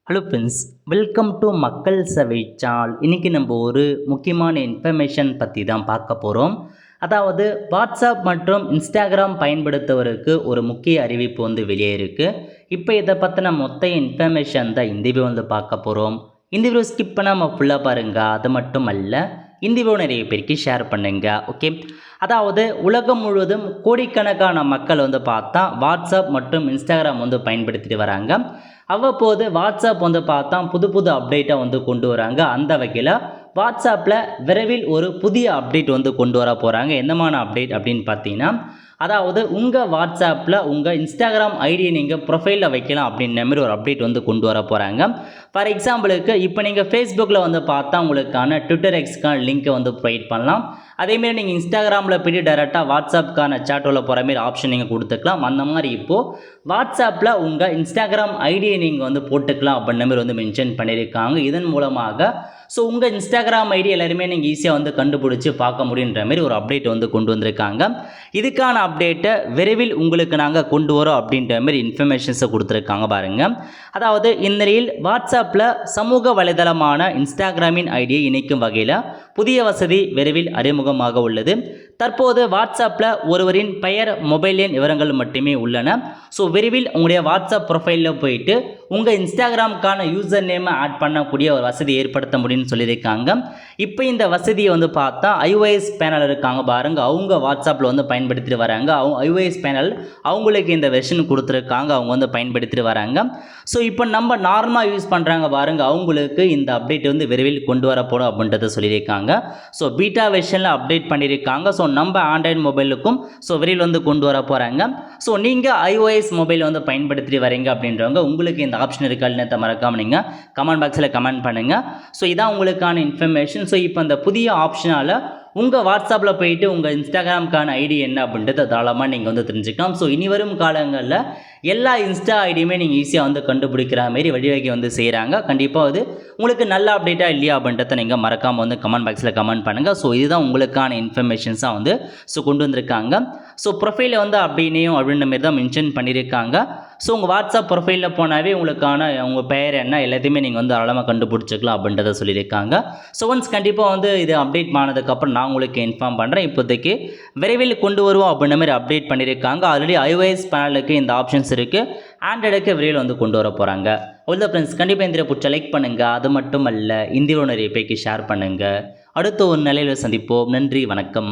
Hello friends, welcome to மக்கள் சேவை channel. இன்றைக்கி நம்ம ஒரு முக்கியமான இன்ஃபர்மேஷன் பற்றி தான் பார்க்க போகிறோம். அதாவது வாட்ஸ்அப் மற்றும் இன்ஸ்டாகிராம் பயன்படுத்துவதற்கு ஒரு முக்கிய அறிவிப்பு வெளியே இருக்குது. இப்போ இதை பற்றின மொத்த இன்ஃபர்மேஷன் தான் இந்த வீடியோ பார்க்க போகிறோம். இந்த வீடியோ ஸ்கிப் பண்ணாமல் ஃபுல்லாக பாருங்கள். அது மட்டும் அல்ல, இந்த வீடியோ நிறைய பேருக்கு ஷேர் பண்ணுங்கள். ஓகே, அதாவது உலகம் முழுவதும் கோடிக்கணக்கான மக்கள் பார்த்தா வாட்ஸ்அப் மற்றும் இன்ஸ்டாகிராம் பயன்படுத்திட்டு வராங்க. அவ்வப்போது வாட்ஸ்அப் பார்த்தா புது புது அப்டேட்டை கொண்டு வராங்க. அந்த வகையில் வாட்ஸ்அப்பில் விரைவில் ஒரு புதிய அப்டேட் கொண்டு வர போகிறாங்க. என்னமான அப்டேட் அப்படின்னு பார்த்தீங்கன்னா, அதாவது உங்கள் வாட்ஸ்அப்பில் உங்கள் இன்ஸ்டாகிராம் ஐடியை நீங்கள் ப்ரொஃபைலில் வைக்கலாம் அப்படின்ற மாதிரி ஒரு அப்டேட் கொண்டு வர போகிறாங்க. ஃபார் எக்ஸாம்பிளுக்கு இப்போ நீங்கள் ஃபேஸ்புக்கில் பார்த்தா உங்களுக்கான ட்விட்டர் எக்ஸ்க்கான லிங்க்கை ப்ரொவைட் பண்ணலாம். அதேமாரி நீங்கள் இன்ஸ்டாகிராமில் போய்ட்டு டைரெக்டாக வாட்ஸ்அப்புக்கான சேட்டோவில் போகிற மாதிரி ஆப்ஷன் நீங்கள் கொடுத்துக்கலாம். அந்த மாதிரி இப்போது வாட்ஸ்அப்பில் உங்கள் இன்ஸ்டாகிராம் ஐடியை நீங்கள் போட்டுக்கலாம் அப்படின்ற மாதிரி மென்ஷன் பண்ணியிருக்காங்க. இதன் மூலமாக உங்கள் இன்ஸ்டாகிராம் ஐடி எல்லாருமே நீங்கள் ஈஸியாக கண்டுபிடிச்சி பார்க்க முடியுன்ற மாதிரி ஒரு அப்டேட் கொண்டு வந்திருக்காங்க. இதுக்கான அப்டேட்டை விரைவில் உங்களுக்கு நாங்கள் கொண்டு வரோம் அப்படின்ற மாதிரி இன்ஃபர்மேஷன்ஸை கொடுத்துருக்காங்க பாருங்கள். அதாவது இந்நிலையில் வாட்ஸ்அப்பில் சமூக வலைதளமான இன்ஸ்டாகிராமின் ஐடியை இணைக்கும் வகையில் புதிய வசதி விரைவில் அறிமுகமாக உள்ளது. தற்போது வாட்ஸ்அப்பில் ஒருவரின் பெயர், மொபைல் எண் விவரங்கள் மட்டுமே உள்ளன. விரைவில் உங்களுடைய வாட்ஸ்அப் ப்ரொஃபைலில் போயிட்டு உங்கள் இன்ஸ்டாகிராமுக்கான யூசர் நேமை ஆட் பண்ணக்கூடிய ஒரு வசதி ஏற்படுத்த முடியும்னு சொல்லியிருக்காங்க. இப்போ இந்த வசதியை பார்த்தா iOS பேனல் இருக்காங்க பாருங்கள், அவங்க வாட்ஸ்அப்பில் பயன்படுத்திட்டு வராங்க. iOS பேனல் அவங்களுக்கு இந்த வெர்ஷன் கொடுத்துருக்காங்க, அவங்க பயன்படுத்திட்டு வராங்க. இப்போ நம்ம நார்மலாக யூஸ் பண்ணுறாங்க பாருங்கள், அவங்களுக்கு இந்த அப்டேட் விரைவில் கொண்டு வரப்படும் அப்படின்றத சொல்லியிருக்காங்க. பீட்டா வெர்ஷனில் அப்டேட் பண்ணியிருக்காங்க. நம்ம ஆண்ட்ராய்டு மொபைலுக்கும் விரைவில் கொண்டு வர போகிறாங்க. நீங்கள் iOS மொபைல் பயன்படுத்திட்டு வரீங்க அப்படின்றவங்க உங்களுக்கு இந்த ஆப்ஷன் இருக்கா இல்லைன்னு மறக்காமல் நீங்கள் கமெண்ட் பாக்ஸில் கமெண்ட் பண்ணுங்கள். இதான் உங்களுக்கான இன்ஃபர்மேஷன். இப்போ அந்த புதிய ஆப்ஷனால் உங்கள் வாட்ஸ்அப்பில் போயிட்டு உங்கள் இன்ஸ்டாகிராமுக்கான ஐடி என்ன அப்படின்றத தாராளமாக நீங்கள் தெரிஞ்சுக்கலாம். இனி வரும் காலங்களில் எல்லா இன்ஸ்டா ஐடியுமே நீங்கள் ஈஸியாக கண்டுபிடிக்கிற மாரி வழிவகை செய்கிறாங்க. கண்டிப்பாக உங்களுக்கு நல்ல அப்டேட்டாக இல்லையா அப்படின்றத நீங்கள் மறக்காமல் கமெண்ட் பாக்ஸில் கமெண்ட் பண்ணுங்கள். இதுதான் உங்களுக்கான இன்ஃபர்மேஷன்ஸாக கொண்டு வந்திருக்காங்க. ப்ரொஃபைலில் அப்படின்னையும் அப்படின்ற மாரி தான் மென்ஷன் பண்ணியிருக்காங்க. உங்கள் வாட்ஸ்அப் ப்ரொஃபைலில் போனாவே உங்களுக்கான உங்கள் பெயர் என்ன எல்லாத்தையுமே நீங்கள் தாராளமாக கண்டுபிடிச்சிக்கலாம் அப்படின்றத சொல்லியிருக்காங்க. ஒன்ஸ் கண்டிப்பாக இது அப்டேட் ஆனதுக்கப்புறம் நான் உங்களுக்கு இன்ஃபார்ம் பண்ணுறேன். இப்போதைக்கு விரைவில் கொண்டு வருவோம் அப்படின்ற மாதிரி அப்டேட் பண்ணியிருக்காங்க. ஆல்ரெடி iOS பேனலுக்கு இந்த ஆப்ஷன்ஸ் இருக்குது, ஆண்ட்ராய்டுக்கு விரைவில் கொண்டு வர போகிறாங்க. அவ்வளோ ஃப்ரெண்ட்ஸ், கண்டிப்பாக இந்த பிடிச்ச லைக் பண்ணுங்கள். அது மட்டும் அல்ல, இந்தியாவில் நிறைய பேருக்கு ஷேர் பண்ணுங்கள். அடுத்த ஒரு நிலையில் சந்திப்போம். நன்றி, வணக்கம்.